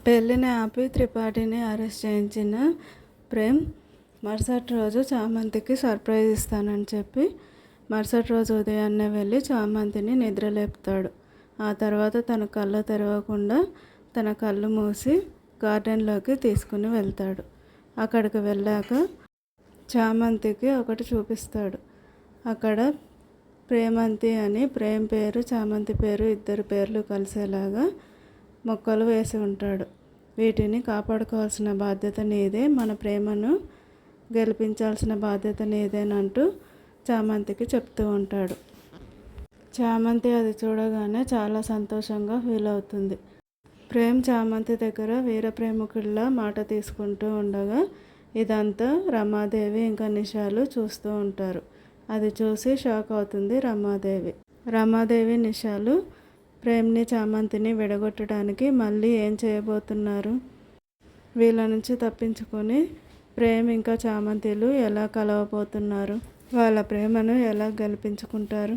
పెళ్లిని ఆపి త్రిపాఠిని అరెస్ట్ చేయించిన ప్రేమ్ మరుసటి రోజు చామంతికి సర్ప్రైజ్ ఇస్తానని చెప్పి మరుసటి రోజు ఉదయాన్నే వెళ్ళి చామంతిని నిద్రలేపుతాడు. ఆ తర్వాత తన కళ్ళు తెరవకుండా తన కళ్ళు మూసి గార్డెన్లోకి తీసుకుని వెళ్తాడు. అక్కడికి వెళ్ళాక చామంతికి ఒకటి చూపిస్తాడు. అక్కడ ప్రేమంతి అని ప్రేమ్ పేరు చామంతి పేరు ఇద్దరు పేర్లు కలిసేలాగా మొక్కలు వేసి ఉంటాడు. వీటిని కాపాడుకోవాల్సిన బాధ్యత నీదే, మన ప్రేమను గెలిపించాల్సిన బాధ్యత నీదేనంటూ చామంతికి చెప్తూ ఉంటాడు. చామంతి అది చూడగానే చాలా సంతోషంగా ఫీల్ అవుతుంది. ప్రేమ్ చామంతి దగ్గర వీర ప్రేమికుల్లా మాట తీసుకుంటూ ఉండగా ఇదంతా రమాదేవి ఇంకా నిషాలు చూస్తూ ఉంటారు. అది చూసి షాక్ అవుతుంది రమాదేవి. రమాదేవి నిషాలు ప్రేమ్ని చామంతిని విడగొట్టడానికి మళ్ళీ ఏం చేయబోతున్నారు? వీళ్ళ నుంచి తప్పించుకొని ప్రేమ్ ఇంకా చామంతిలు ఎలా కలవబోతున్నారు? వాళ్ళ ప్రేమను ఎలా గెలిపించుకుంటారు?